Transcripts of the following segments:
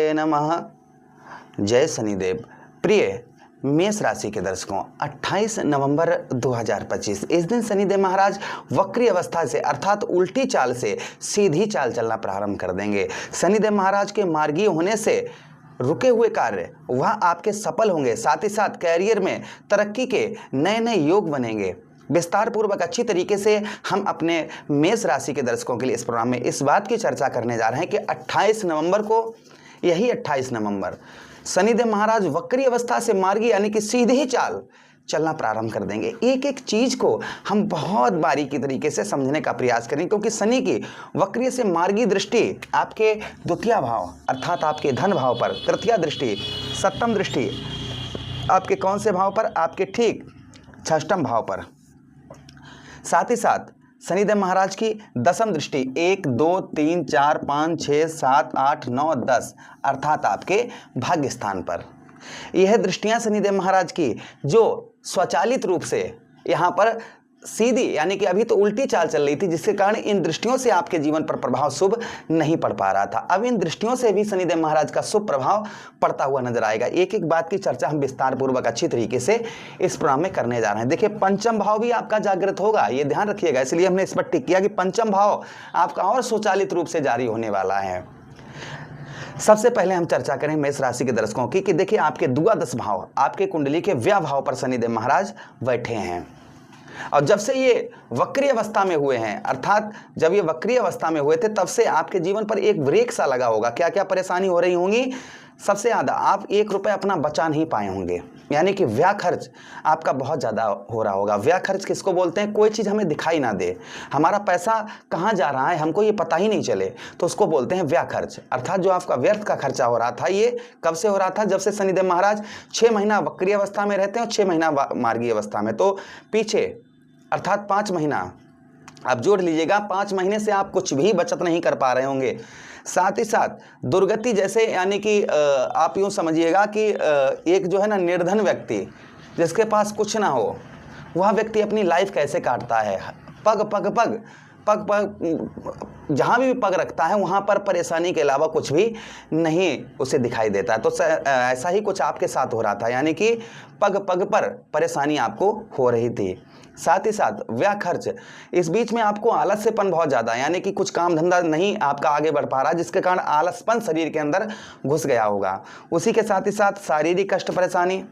शनिदेवाय नमः। जय शनिदेव। प्रिय मेष राशि के दर्शकों, 28 नवंबर 2025 इस दिन शनिदेव महाराज वक्री अवस्था से अर्थात उल्टी चाल से सीधी चाल चलना प्रारंभ कर देंगे। शनिदेव महाराज के मार्गीय होने से रुके हुए कार्य वह आपके सफल होंगे, साथ ही साथ कैरियर में तरक्की के नए नए योग बनेंगे। विस्तार पूर्वक अच्छी तरीके से हम अपने मेष राशि के दर्शकों के लिए इस प्रोग्राम में इस बात की चर्चा करने जा रहे हैं कि 28 नवंबर को, यही 28 नवंबर शनिदेव महाराज वक्री अवस्था से मार्गी यानी कि सीधी चाल चलना प्रारंभ कर देंगे। एक एक चीज को हम बहुत बारीकी तरीके से समझने का प्रयास करें, क्योंकि शनि की वक्री से मार्गी दृष्टि आपके द्वितीय भाव अर्थात आपके धन भाव पर, तृतीय दृष्टि, सप्तम दृष्टि आपके कौन से भाव पर, आपके ठीक षष्ठम भाव पर, साथ ही साथ शनिदेव महाराज की दसम दृष्टि 1 2 3 4 5 6 7 8 9 10 अर्थात आपके भाग्य स्थान पर। यह दृष्टियां शनिदेव महाराज की जो स्वचालित रूप से यहाँ पर सीधी यानी कि अभी तो उल्टी चाल चल रही थी, जिसके कारण इन दृष्टियों से आपके जीवन पर प्रभाव शुभ नहीं पड़ पा रहा था। अब इन दृष्टियों से भी शनिदेव महाराज का शुभ प्रभाव पड़ता हुआ नजर आएगा। एक एक बात की चर्चा हम विस्तार पूर्वक अच्छी तरीके से इस प्रोग्राम में करने जा रहे हैं। देखिए, पंचम भाव भी आपका जागृत होगा, ये ध्यान रखिएगा, इसलिए हमने इस पर टिक किया कि पंचम भाव आपका और स्वचालित रूप से जारी होने वाला है। सबसे पहले हम चर्चा करें मेष राशि के दर्शकों की कि देखिए, आपके द्वादश भाव आपके कुंडली के व्यय भाव पर शनिदेव महाराज बैठे हैं, और जब से ये वक्री अवस्था में हुए हैं, अर्थात जब ये वक्री अवस्था में हुए थे तब से आपके जीवन पर एक ब्रेक सा लगा होगा। क्या क्या परेशानी हो रही होंगी? सबसे ज़्यादा आप 1 रुपये अपना बचा नहीं पाए होंगे, यानी कि व्यय खर्च आपका बहुत ज़्यादा हो रहा होगा। व्यय खर्च किसको बोलते हैं? कोई चीज़ हमें दिखाई ना दे, हमारा पैसा कहाँ जा रहा है हमको ये पता ही नहीं चले, तो उसको बोलते हैं व्यय खर्च। अर्थात जो आपका व्यर्थ का खर्चा हो रहा था, ये कब से हो रहा था? जब से शनिदेव महाराज 6 महीना वक्री अवस्था में रहते हैं और 6 महीना मार्गी अवस्था में, तो पीछे अर्थात 5 महीना आप जोड़ लीजिएगा, 5 महीने से आप कुछ भी बचत नहीं कर पा रहे होंगे। साथ ही साथ दुर्गति जैसे, यानी कि आप यूँ समझिएगा कि एक जो है ना निर्धन व्यक्ति जिसके पास कुछ ना हो, वह व्यक्ति अपनी लाइफ कैसे काटता है? पग पग पग पग पग जहाँ भी पग रखता है वहाँ पर परेशानी के अलावा कुछ भी नहीं उसे दिखाई देता है। तो ऐसा ही कुछ आपके साथ हो रहा था, यानी कि पग पग पर परेशानी आपको हो रही थी। साथ ही साथ व्यय खर्च, इस बीच में आपको आलस्यपन बहुत ज़्यादा, यानी कि कुछ काम धंधा नहीं आपका आगे बढ़ पा रहा, जिसके कारण आलसपन शरीर के अंदर घुस गया होगा। उसी के साथ ही साथ शारीरिक कष्ट परेशानी,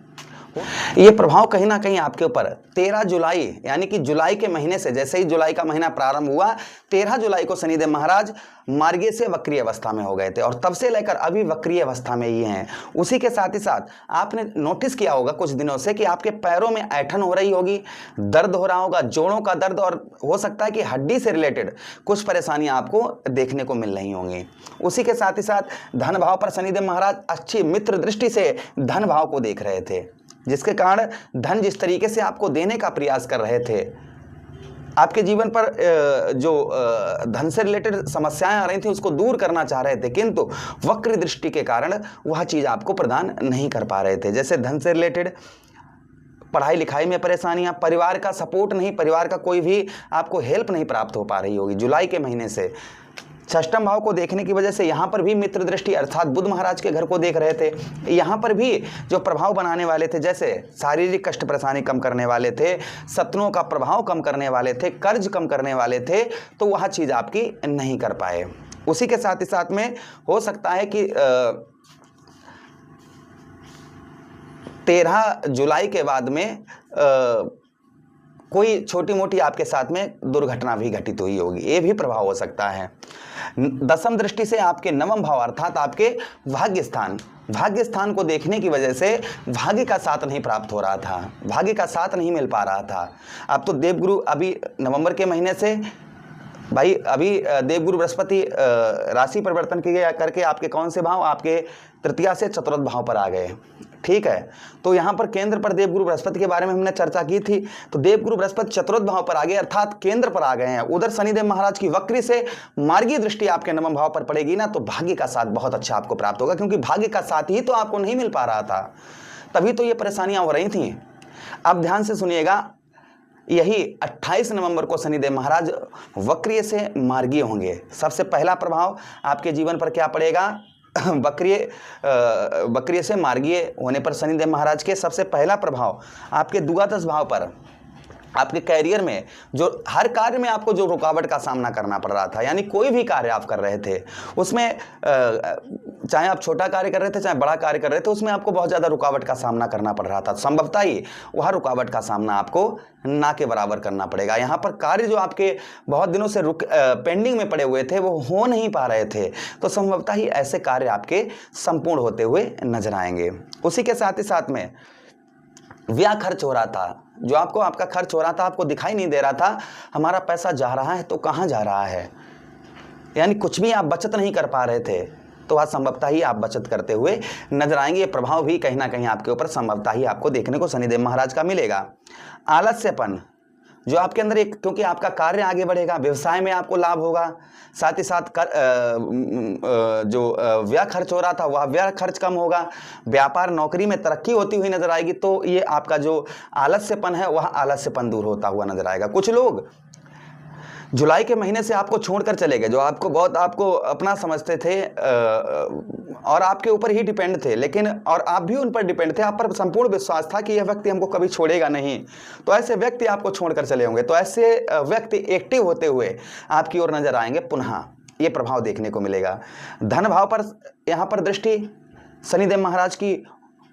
ये प्रभाव कहीं ना कहीं आपके ऊपर 13 जुलाई यानी कि जुलाई के महीने से, जैसे ही जुलाई का महीना प्रारंभ हुआ 13 जुलाई को शनिदेव महाराज मार्गी से वक्री अवस्था में हो गए थे, और तब से लेकर अभी वक्री अवस्था में ही हैं। उसी के साथ ही साथ आपने नोटिस किया होगा कुछ दिनों से कि आपके पैरों में ऐंठन हो रही होगी, दर्द हो रहा होगा, जोड़ों का दर्द, और हो सकता है कि हड्डी से रिलेटेड कुछ परेशानियां आपको देखने को मिल रही होंगी। उसी के साथ ही साथ धन भाव पर शनिदेव महाराज अच्छी मित्र दृष्टि से धन भाव को देख रहे थे, जिसके कारण धन जिस तरीके से आपको देने का प्रयास कर रहे थे, आपके जीवन पर जो धन से रिलेटेड समस्याएं आ रही थी उसको दूर करना चाह रहे थे, किंतु वक्र दृष्टि के कारण वह चीज़ आपको प्रदान नहीं कर पा रहे थे। जैसे धन से रिलेटेड, पढ़ाई लिखाई में परेशानियां, परिवार का सपोर्ट नहीं, परिवार का कोई भी आपको हेल्प नहीं प्राप्त हो पा रही होगी जुलाई के महीने से। षष्ठम भाव को देखने की वजह से यहाँ पर भी मित्र दृष्टि अर्थात बुध महाराज के घर को देख रहे थे, यहाँ पर भी जो प्रभाव बनाने वाले थे, जैसे शारीरिक कष्ट परेशानी कम करने वाले थे, शत्रुओं का प्रभाव कम करने वाले थे, कर्ज कम करने वाले थे, तो वह चीज़ आपकी नहीं कर पाए। उसी के साथ ही साथ में हो सकता है कि 13 जुलाई के बाद में कोई छोटी मोटी आपके साथ में दुर्घटना भी घटित हुई होगी, ये भी प्रभाव हो सकता है। दसम दृष्टि से आपके नवम भाव अर्थात आपके भाग्य स्थान को देखने की वजह से भाग्य का साथ नहीं प्राप्त हो रहा था, भाग्य का साथ नहीं मिल पा रहा था। अब तो देवगुरु अभी नवंबर के महीने से भाई अभी देवगुरु बृहस्पति राशि परिवर्तन करके आपके कौन से भाव, आपके तृतीया से चतुर्थ भाव पर आ गए, ठीक है। तो यहाँ पर केंद्र पर देवगुरु बृहस्पति के बारे में हमने चर्चा की थी, तो देवगुरु बृहस्पति चतुर्थ भाव पर आ गए अर्थात केंद्र पर आ गए हैं। उधर शनिदेव महाराज की वक्री से मार्गी दृष्टि आपके नवम भाव पर पड़ेगी ना, तो भाग्य का साथ बहुत अच्छा आपको प्राप्त होगा, क्योंकि भाग्य का साथ ही तो आपको नहीं मिल पा रहा था, तभी तो ये परेशानियां हो रही थी। अब ध्यान से सुनिएगा, यही 28 नवंबर को शनिदेव महाराज वक्रीय से मार्गीय होंगे। सबसे पहला प्रभाव आपके जीवन पर क्या पड़ेगा? वक्रीय से मार्गीय होने पर शनिदेव महाराज के सबसे पहला प्रभाव आपके द्वादश भाव पर, आपके कैरियर में जो हर कार्य में आपको जो रुकावट का सामना करना पड़ रहा था, यानी कोई भी कार्य आप कर रहे थे उसमें, चाहे आप छोटा कार्य कर रहे थे चाहे बड़ा कार्य कर रहे थे, उसमें आपको बहुत ज़्यादा रुकावट का सामना करना पड़ रहा था। संभवतः ही वह रुकावट का सामना आपको ना के बराबर करना पड़ेगा। यहाँ पर कार्य जो आपके बहुत दिनों से पेंडिंग में पड़े हुए थे वो हो नहीं पा रहे थे, तो संभवतः ही ऐसे कार्य आपके संपूर्ण होते हुए नजर आएंगे। उसी के साथ ही साथ में व्यय खर्च हो रहा था, जो आपको आपका खर्च हो रहा था, आपको दिखाई नहीं दे रहा था हमारा पैसा जा रहा है तो कहाँ जा रहा है, यानी कुछ भी आप बचत नहीं कर पा रहे थे, तो आज संभवतः ही आप बचत करते हुए नजर आएंगे। ये प्रभाव भी कहीं ना कहीं आपके ऊपर संभवतः ही आपको देखने को शनिदेव महाराज का मिलेगा। आलस्यपन जो आपके अंदर एक, क्योंकि आपका कार्य आगे बढ़ेगा, व्यवसाय में आपको लाभ होगा, साथ ही साथ जो व्यय खर्च हो रहा था वह व्यय खर्च कम होगा, व्यापार नौकरी में तरक्की होती हुई नजर आएगी, तो ये आपका जो आलस्यपन है वह आलस्यपन दूर होता हुआ नजर आएगा। कुछ लोग जुलाई के महीने से आपको छोड़कर चले गए, जो आपको अपना समझते थे और आपके ऊपर ही डिपेंड थे, लेकिन और आप भी उन पर डिपेंड थे, आप पर संपूर्ण विश्वास था कि यह व्यक्ति हमको कभी छोड़ेगा नहीं, तो ऐसे व्यक्ति आपको छोड़कर चले होंगे, तो ऐसे व्यक्ति एक्टिव होते हुए आपकी ओर नजर आएंगे, पुनः ये प्रभाव देखने को मिलेगा। धन भाव पर यहाँ पर दृष्टि शनिदेव महाराज की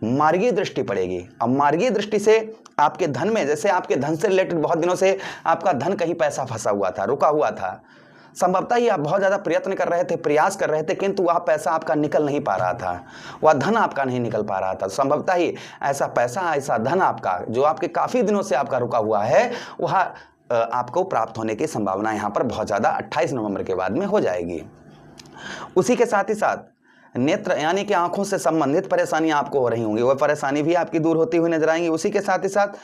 मार्गीय दृष्टि पड़ेगी। अब मार्गीय दृष्टि से आपके धन में, जैसे आपके धन से रिलेटेड बहुत दिनों से आपका धन कहीं पैसा फंसा हुआ था, रुका हुआ था, संभवतः ही आप बहुत ज़्यादा प्रयत्न कर रहे थे, प्रयास कर रहे थे, किंतु वह पैसा आपका निकल नहीं पा रहा था, वह धन आपका नहीं निकल पा रहा था। संभवतः ही ऐसा पैसा, ऐसा धन आपका जो आपके काफ़ी दिनों से आपका रुका हुआ है, वह आपको प्राप्त होने की संभावना यहाँ पर बहुत ज़्यादा 28 नवंबर के बाद में हो जाएगी। उसी के साथ ही साथ नेत्र यानी कि आंखों से संबंधित परेशानियां आपको हो रही होंगी, वह परेशानी भी आपकी दूर होती हुई नजर आएंगी। उसी के साथ ही साथ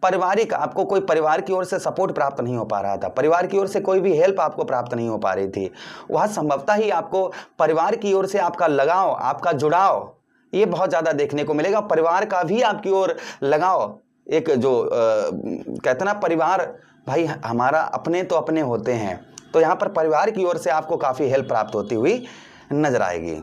पारिवारिक, आपको कोई परिवार की ओर से सपोर्ट प्राप्त नहीं हो पा रहा था, परिवार की ओर से कोई भी हेल्प आपको प्राप्त नहीं हो पा रही थी, वह संभवतः ही आपको परिवार की ओर से आपका लगाव, आपका जुड़ाव ये बहुत ज़्यादा देखने को मिलेगा। परिवार का भी आपकी ओर लगाव, एक जो कहते ना परिवार भाई हमारा अपने तो अपने होते हैं, तो यहाँ पर परिवार की ओर से आपको काफ़ी हेल्प प्राप्त होती हुई नजर आएगी।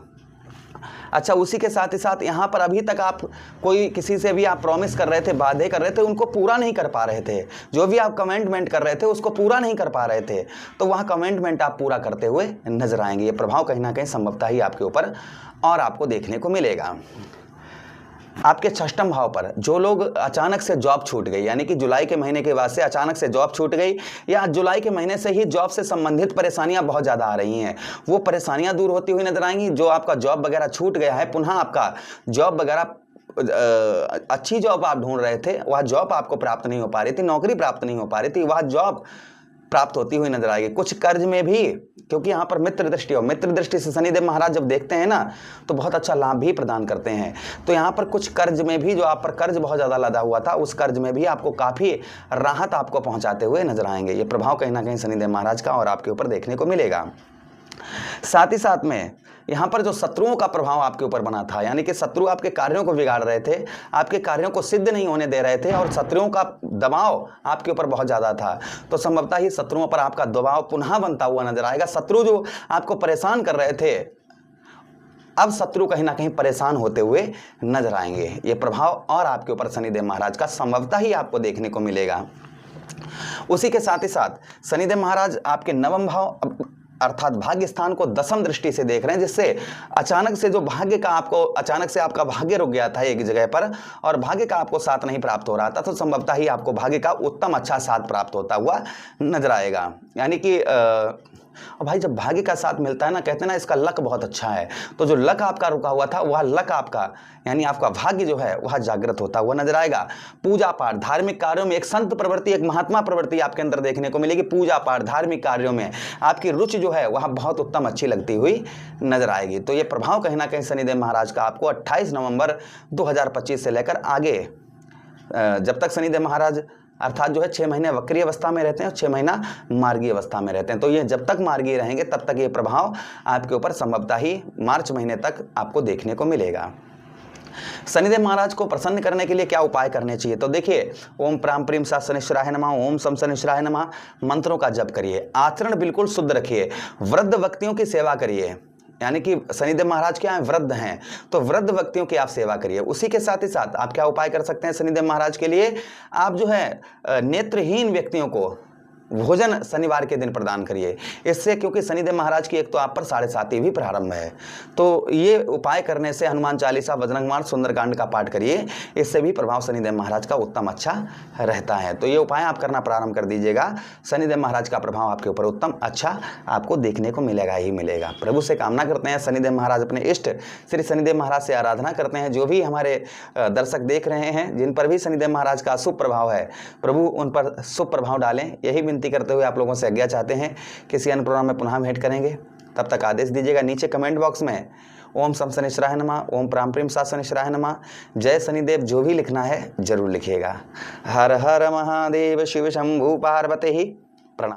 अच्छा, उसी के साथ ही साथ यहाँ पर अभी तक आप कोई किसी से भी आप प्रॉमिस कर रहे थे, वादे कर रहे थे, उनको पूरा नहीं कर पा रहे थे, जो भी आप कमिटमेंट कर रहे थे उसको पूरा नहीं कर पा रहे थे, तो वह कमिटमेंट आप पूरा करते हुए नजर आएंगे। ये प्रभाव कहीं ना कहीं संभवतः ही आपके ऊपर और आपको देखने को मिलेगा। आपके षष्ठम भाव पर जो लोग अचानक से जॉब छूट गई, यानी कि जुलाई के महीने के बाद से अचानक से जॉब छूट गई, या जुलाई के महीने से ही जॉब से संबंधित परेशानियां बहुत ज़्यादा आ रही हैं, वो परेशानियां दूर होती हुई नजर आएंगी। जो आपका जॉब वगैरह छूट गया है, पुनः आपका जॉब वगैरह अच्छी जॉब आप ढूंढ रहे थे, वह जॉब आपको प्राप्त नहीं हो पा रही थी, नौकरी प्राप्त नहीं हो पा रही थी, वह जॉब प्राप्त होती हुई नजर आएगी। कुछ कर्ज में भी, क्योंकि यहाँ पर मित्र दृष्टि हो, मित्र दृष्टि से शनिदेव महाराज जब देखते हैं ना तो बहुत अच्छा लाभ भी प्रदान करते हैं, तो यहाँ पर कुछ कर्ज में भी, जो आप पर कर्ज बहुत ज़्यादा लदा हुआ था, उस कर्ज में भी आपको काफ़ी राहत आपको पहुँचाते हुए नजर आएंगे। ये प्रभाव कहीं ना कहीं शनिदेव महाराज का और आपके ऊपर देखने को मिलेगा। साथ ही साथ में यहाँ पर जो शत्रुओं का प्रभाव आपके ऊपर बना था, यानी कि शत्रु आपके कार्यों को बिगाड़ रहे थे, आपके कार्यों को सिद्ध नहीं होने दे रहे थे, और शत्रुओं का दबाव आपके ऊपर बहुत ज़्यादा था, तो संभवतः ही शत्रुओं पर आपका दबाव पुनः बनता हुआ नजर आएगा। शत्रु जो आपको परेशान कर रहे थे, अब शत्रु कहीं ना कहीं परेशान होते हुए नजर आएंगे। ये प्रभाव और आपके ऊपर शनिदेव महाराज का संभवतः ही आपको देखने को मिलेगा। उसी के साथ ही साथ शनिदेव महाराज आपके नवम भाव अर्थात भाग्य स्थान को दशम दृष्टि से देख रहे हैं, जिससे अचानक से जो भाग्य का आपको, अचानक से आपका भाग्य रुक गया था एक जगह पर और भाग्य का आपको साथ नहीं प्राप्त हो रहा था, तो संभवतः ही आपको भाग्य का उत्तम अच्छा साथ प्राप्त होता हुआ नजर आएगा। यानी कि और भाई जब भाग्य का साथ मिलता है ना, कहते हैं ना इसका लक बहुत अच्छा है, तो जो लक आपका रुका हुआ था वह लक आपका, यानी आपका भाग्य जो है वह जागृत होता हुआ नजर आएगा। पूजा पाठ, धार्मिक कार्यों में एक संत प्रवृत्ति, एक महात्मा प्रवृत्ति आपके अंदर देखने को मिलेगी। पूजा पाठ, धार्मिक कार्यों में आपकी रुचि जो है वह बहुत उत्तम अच्छी लगती हुई नजर आएगी। तो ये प्रभाव कहीं ना कहीं शनिदेव महाराज का आपको 28 नवंबर 2025 से लेकर आगे, जब तक शनिदेव महाराज अर्थात जो है 6 महीने वक्रीय अवस्था में रहते हैं और 6 महीना मार्गीय अवस्था में रहते हैं, तो ये जब तक मार्गीय रहेंगे तब तक ये प्रभाव आपके ऊपर संभवतः ही मार्च महीने तक आपको देखने को मिलेगा। शनिदेव महाराज को प्रसन्न करने के लिए क्या उपाय करने चाहिए, तो देखिए ओम प्राम प्रीम सा शनिश्चराय नमः, ओम सम शनिश्चराय नमः मंत्रों का जप करिए, आचरण बिल्कुल शुद्ध रखिए, वृद्ध व्यक्तियों की सेवा करिए, यानी कि शनिदेव महाराज क्या है, वृद्ध हैं, तो वृद्ध व्यक्तियों की आप सेवा करिए। उसी के साथ ही साथ आप क्या उपाय कर सकते हैं शनिदेव महाराज के लिए, आप जो है नेत्रहीन व्यक्तियों को भोजन शनिवार के दिन प्रदान करिए। इससे, क्योंकि शनिदेव महाराज की एक तो आप पर 7.5 भी प्रारंभ है, तो ये उपाय करने से हनुमान चालीसा, बजरंग बाण, सुंदरकांड का पाठ करिए, इससे भी प्रभाव शनिदेव महाराज का उत्तम अच्छा रहता है। तो ये उपाय आप करना प्रारंभ कर दीजिएगा, शनिदेव महाराज का प्रभाव आपके ऊपर उत्तम अच्छा आपको देखने को मिलेगा ही मिलेगा। प्रभु से कामना करते हैं शनिदेव महाराज अपने इष्ट श्री शनिदेव महाराज से आराधना करते हैं। जो भी हमारे दर्शक देख रहे हैं जिन पर भी शनिदेव महाराज का शुभ प्रभाव है, प्रभु उन पर शुभ प्रभाव डालें, यही विनती करते हुए आप लोगों से आज्ञा चाहते हैं। किसी अन्य प्रोग्राम में पुनः भेंट करेंगे, तब तक आदेश दीजिएगा। नीचे कमेंट बॉक्स में ओम शम शनिश्चराय नमः, ओम प्राम प्रीम सा शनिश्चराय नमः, जय शनिदेव जो भी लिखना है जरूर लिखिएगा। हर हर महादेव, शिव शंभु पार्वती।